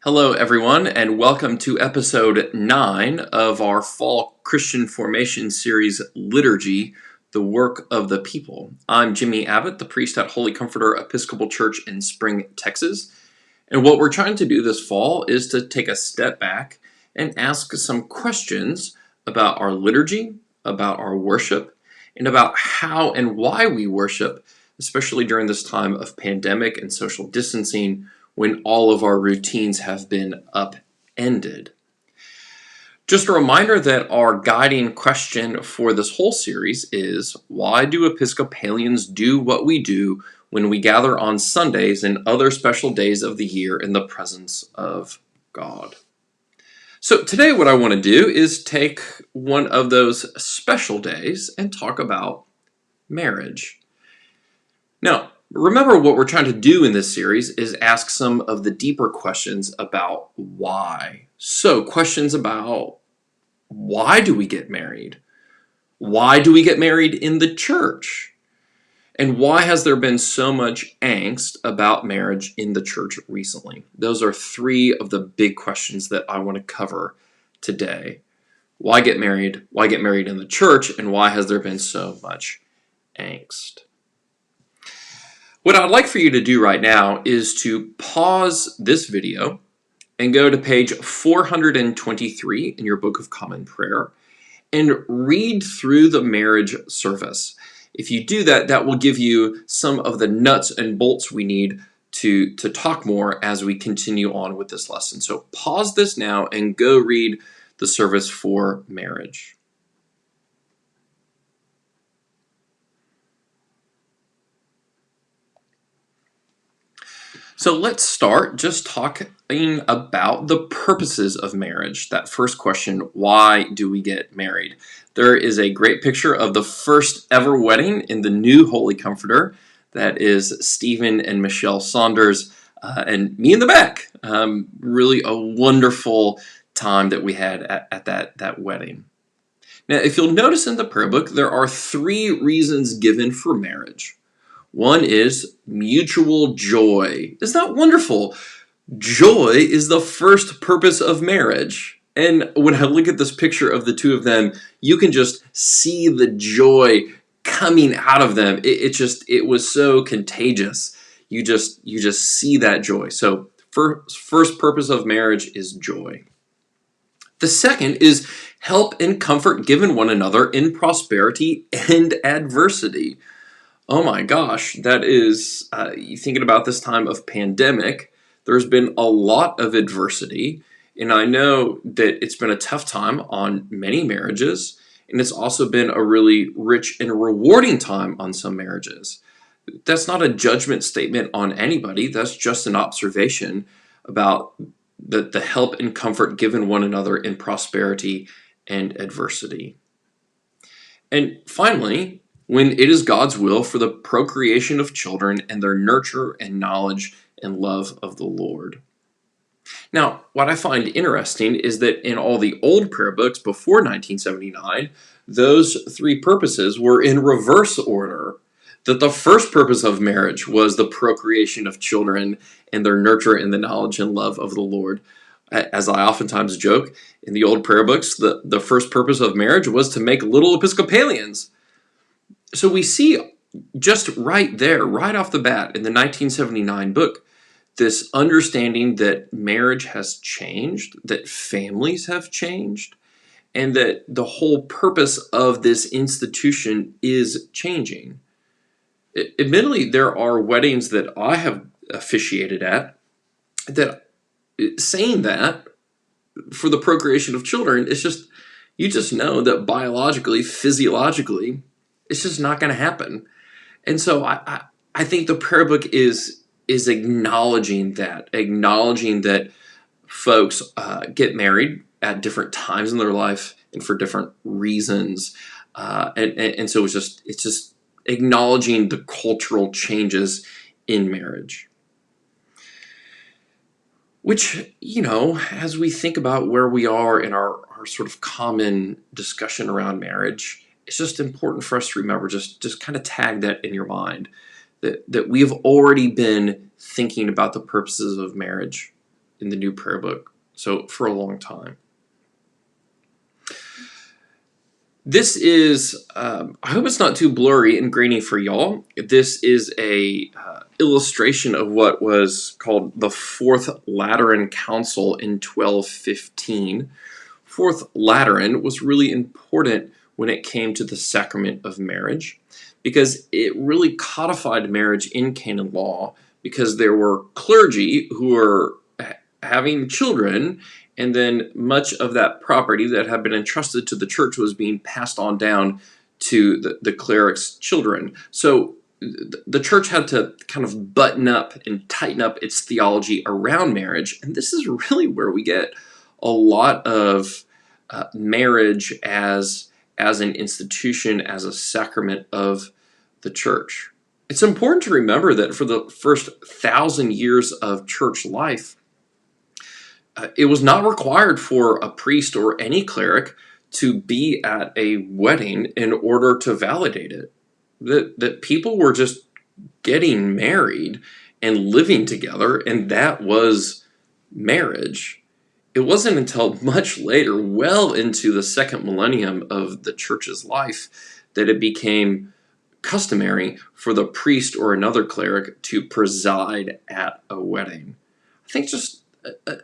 Hello, everyone, and welcome to episode 9 of our fall Christian formation series, Liturgy, the Work of the People. I'm Jimmy Abbott, the priest at Holy Comforter Episcopal Church in Spring, Texas. And what we're trying to do this fall is to take a step back and ask some questions about our liturgy, about our worship, and about how and why we worship, especially during this time of pandemic and social distancing, when all of our routines have been upended. Just a reminder that our guiding question for this whole series is, why do Episcopalians do what we do when we gather on Sundays and other special days of the year in the presence of God? So today what I want to do is take one of those special days and talk about marriage. Now, remember, what we're trying to do in this series is ask some of the deeper questions about why. So, questions about why do we get married? Why do we get married in the church? And why has there been so much angst about marriage in the church recently? Those are three of the big questions that I want to cover today. Why get married? Why get married in the church? And why has there been so much angst? What I'd like for you to do right now is to pause this video and go to page 423 in your Book of Common Prayer and read through the marriage service. If you do that, that will give you some of the nuts and bolts we need to talk more as we continue on with this lesson. So pause this now and go read the service for marriage. So let's start just talking about the purposes of marriage. That first question, why do we get married? There is a great picture of the first ever wedding in the new Holy Comforter. That is Stephen and Michelle Saunders and me in the back. Really a wonderful time that we had at that wedding. Now, if you'll notice in the prayer book, there are three reasons given for marriage. One is mutual joy. Isn't that wonderful? Joy is the first purpose of marriage. And when I look at this picture of the two of them, you can just see the joy coming out of them. It was so contagious. You just see that joy. So first purpose of marriage is joy. The second is help and comfort given one another in prosperity and adversity. Oh my gosh, that is, you thinking about this time of pandemic, there's been a lot of adversity, and I know that it's been a tough time on many marriages, and it's also been a really rich and rewarding time on some marriages. That's not a judgment statement on anybody, that's just an observation about the help and comfort given one another in prosperity and adversity. And finally, when it is God's will for the procreation of children and their nurture and knowledge and love of the Lord. Now, what I find interesting is that in all the old prayer books before 1979, those three purposes were in reverse order. That the first purpose of marriage was the procreation of children and their nurture and the knowledge and love of the Lord. As I oftentimes joke, in the old prayer books, the first purpose of marriage was to make little Episcopalians. So we see just right there, right off the bat in the 1979 book, this understanding that marriage has changed, that families have changed, and that the whole purpose of this institution is changing. Admittedly, there are weddings that I have officiated at that saying that for the procreation of children, it's just, you just know that biologically, physiologically, it's just not going to happen. And so I think the prayer book is acknowledging that folks get married at different times in their life and for different reasons. And so it's just acknowledging the cultural changes in marriage. Which, as we think about where we are in our sort of common discussion around marriage, it's just important for us to remember, just kind of tag that in your mind, that we have already been thinking about the purposes of marriage in the new prayer book, so for a long time. This is, I hope it's not too blurry and grainy for y'all. This is a illustration of what was called the Fourth Lateran Council in 1215. Fourth Lateran was really important when it came to the sacrament of marriage, because it really codified marriage in canon law, because there were clergy who were having children, and then much of that property that had been entrusted to the church was being passed on down to the cleric's children. So the church had to kind of button up and tighten up its theology around marriage, and this is really where we get a lot of marriage as an institution, as a sacrament of the church. It's important to remember that for the first 1,000 years of church life, it was not required for a priest or any cleric to be at a wedding in order to validate it. That people were just getting married and living together, and that was marriage. It wasn't until much later, well into the second millennium of the church's life, that it became customary for the priest or another cleric to preside at a wedding. I think just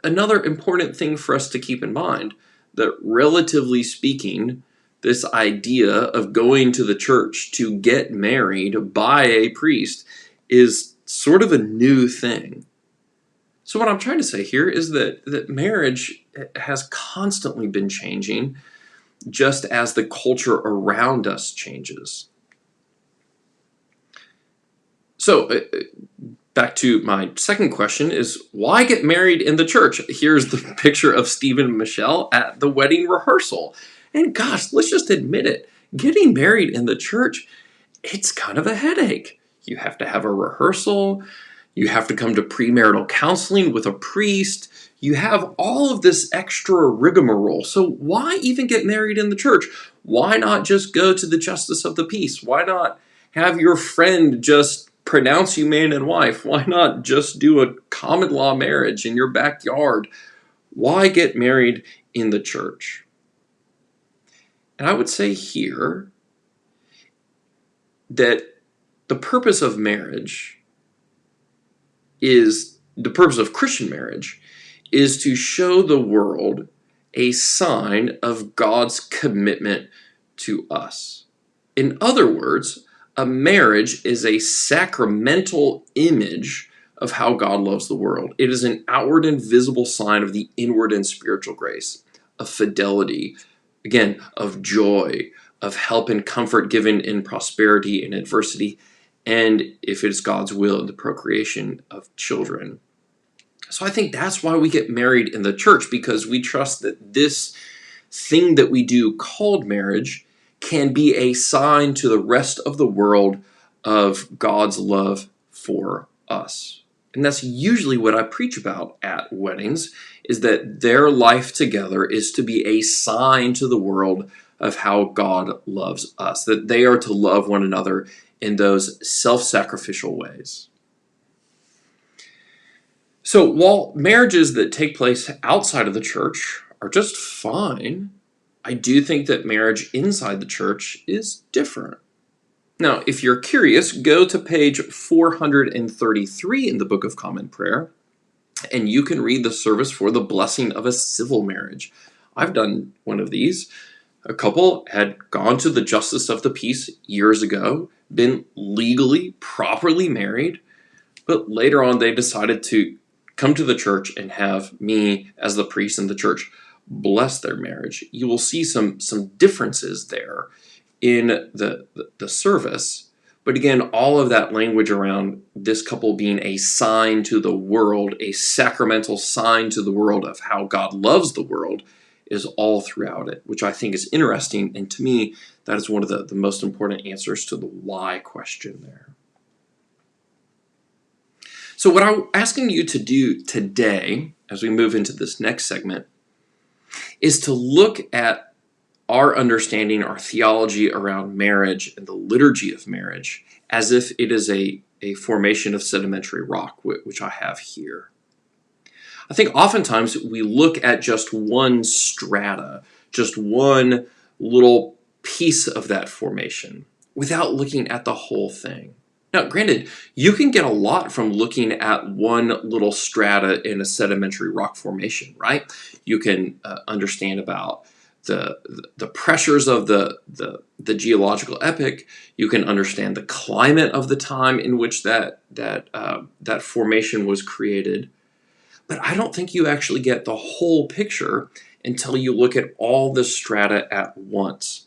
another important thing for us to keep in mind, that relatively speaking, this idea of going to the church to get married by a priest is sort of a new thing. So what I'm trying to say here is that marriage has constantly been changing, just as the culture around us changes. So back to my second question is, why get married in the church? Here's the picture of Stephen and Michelle at the wedding rehearsal. And gosh, let's just admit it. Getting married in the church, it's kind of a headache. You have to have a rehearsal. You have to come to premarital counseling with a priest. You have all of this extra rigmarole. So why even get married in the church? Why not just go to the justice of the peace? Why not have your friend just pronounce you man and wife? Why not just do a common law marriage in your backyard? Why get married in the church? And I would say here that the purpose of marriage is, the purpose of Christian marriage is to show the world a sign of God's commitment to us. In other words, a marriage is a sacramental image of how God loves the world. It is an outward and visible sign of the inward and spiritual grace, of fidelity, again, of joy, of help and comfort given in prosperity and adversity, and if it's God's will, the procreation of children. So I think that's why we get married in the church, because we trust that this thing that we do called marriage can be a sign to the rest of the world of God's love for us. And that's usually what I preach about at weddings, is that their life together is to be a sign to the world of how God loves us, that they are to love one another in those self-sacrificial ways. So while marriages that take place outside of the church are just fine, I do think that marriage inside the church is different. Now, if you're curious, go to page 433 in the Book of Common Prayer, and you can read the service for the blessing of a civil marriage. I've done one of these. A couple had gone to the justice of the peace years ago, been legally, properly married, but later on they decided to come to the church and have me as the priest in the church bless their marriage. You will see some differences there in the service. But again, all of that language around this couple being a sign to the world, a sacramental sign to the world of how God loves the world, is all throughout it, which I think is interesting. And to me, that is one of the most important answers to the why question there. So what I'm asking you to do today, as we move into this next segment, is to look at our understanding, our theology around marriage and the liturgy of marriage as if it is a formation of sedimentary rock, which I have here. I think oftentimes we look at just one strata, just one little piece of that formation without looking at the whole thing. Now, granted, you can get a lot from looking at one little strata in a sedimentary rock formation, right? You can understand about the pressures of the geological epoch. You can understand the climate of the time in which that formation was created. But I don't think you actually get the whole picture until you look at all the strata at once.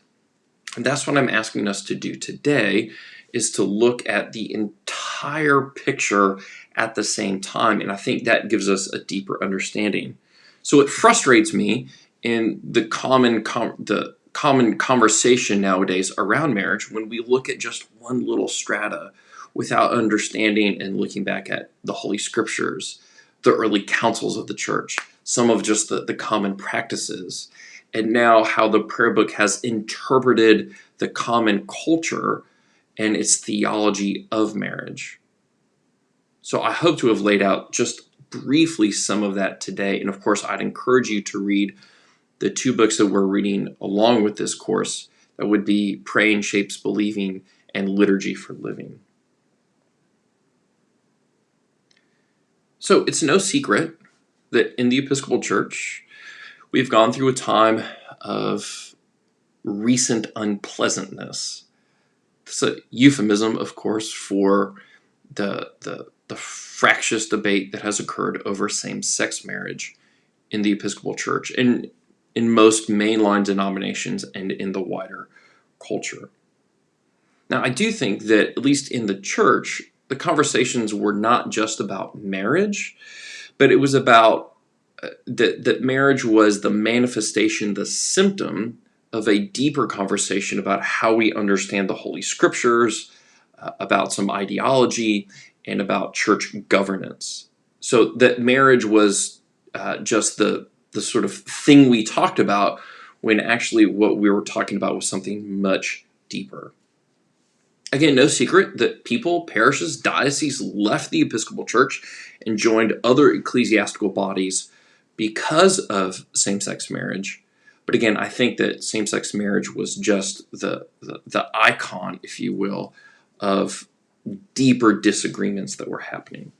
And that's what I'm asking us to do today, is to look at the entire picture at the same time. And I think that gives us a deeper understanding. So it frustrates me in the common conversation nowadays around marriage when we look at just one little strata without understanding and looking back at the Holy Scriptures, the early councils of the church, some of just the common practices, and now how the prayer book has interpreted the common culture and its theology of marriage. So I hope to have laid out just briefly some of that today. And of course, I'd encourage you to read the two books that we're reading along with this course. That would be Praying Shapes Believing and Liturgy for Living. So it's no secret that in the Episcopal Church, we've gone through a time of recent unpleasantness. It's a euphemism, of course, for the fractious debate that has occurred over same-sex marriage in the Episcopal Church and in most mainline denominations and in the wider culture. Now, I do think that, at least in the church, the conversations were not just about marriage, but it was about that marriage was the manifestation, the symptom of a deeper conversation about how we understand the Holy Scriptures, about some ideology, and about church governance. So that marriage was just the sort of thing we talked about, when actually what we were talking about was something much deeper. Again, no secret that people, parishes, dioceses left the Episcopal Church and joined other ecclesiastical bodies because of same-sex marriage. But again, I think that same-sex marriage was just the icon, if you will, of deeper disagreements that were happening.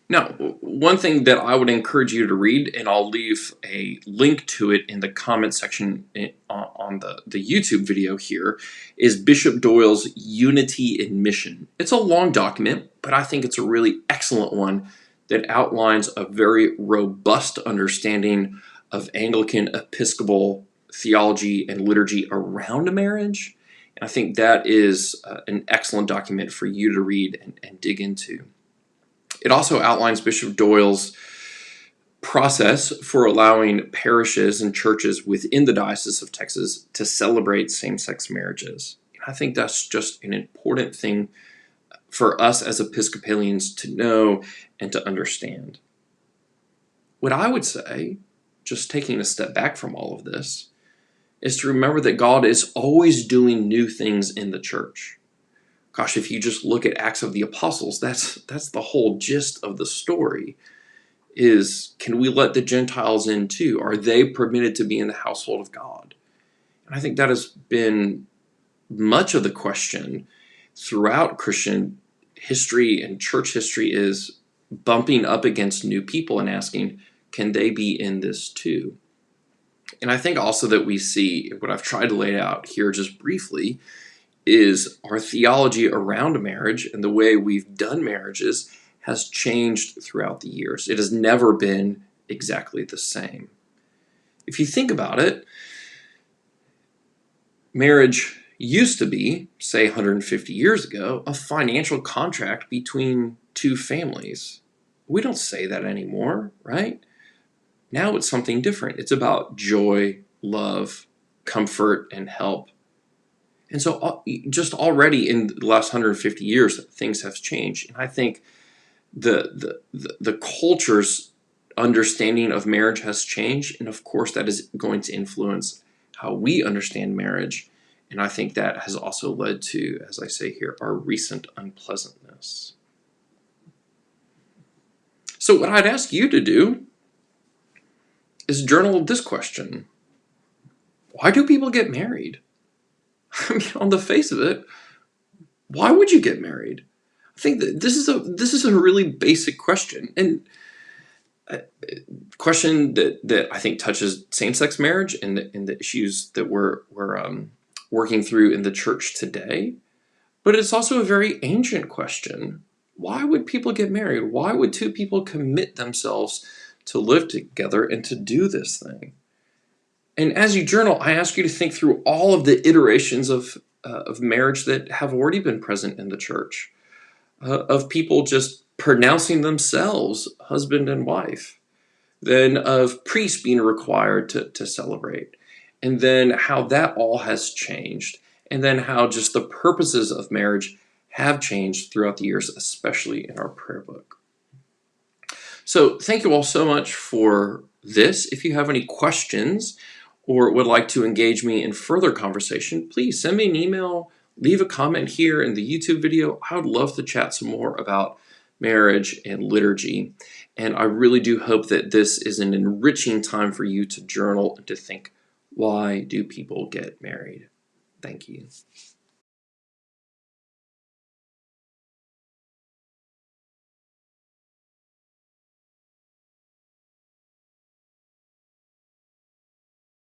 Now, one thing that I would encourage you to read, and I'll leave a link to it in the comment section on the YouTube video here, is Bishop Doyle's Unity in Mission. It's a long document, but I think it's a really excellent one that outlines a very robust understanding of Anglican Episcopal theology and liturgy around marriage. And I think that is an excellent document for you to read and dig into. It also outlines Bishop Doyle's process for allowing parishes and churches within the Diocese of Texas to celebrate same-sex marriages. I think that's just an important thing for us as Episcopalians to know and to understand. What I would say, just taking a step back from all of this, is to remember that God is always doing new things in the church. Gosh, if you just look at Acts of the Apostles, that's the whole gist of the story, is can we let the Gentiles in too? Are they permitted to be in the household of God? And I think that has been much of the question throughout Christian history and church history, is bumping up against new people and asking, can they be in this too? And I think also that we see, what I've tried to lay out here just briefly, is our theology around marriage and the way we've done marriages has changed throughout the years. It has never been exactly the same. If you think about it, marriage used to be, say 150 years ago, a financial contract between two families. We don't say that anymore, right? Now it's something different. It's about joy, love, comfort, and help. And so just already in the last 150 years, things have changed. And I think the culture's understanding of marriage has changed. And of course, that is going to influence how we understand marriage. And I think that has also led to, as I say here, our recent unpleasantness. So what I'd ask you to do is journal this question. Why do people get married? I mean, on the face of it, why would you get married? I think that this is a really basic question, and a question that I think touches same-sex marriage and the issues that we're working through in the church today. But it's also a very ancient question. Why would people get married? Why would two people commit themselves to live together and to do this thing? And as you journal, I ask you to think through all of the iterations of marriage that have already been present in the church, of people just pronouncing themselves husband and wife, then of priests being required to celebrate, and then how that all has changed, and then how just the purposes of marriage have changed throughout the years, especially in our prayer book. So thank you all so much for this. If you have any questions or would like to engage me in further conversation, please send me an email, leave a comment here in the YouTube video. I would love to chat some more about marriage and liturgy. And I really do hope that this is an enriching time for you to journal and to think, why do people get married? Thank you.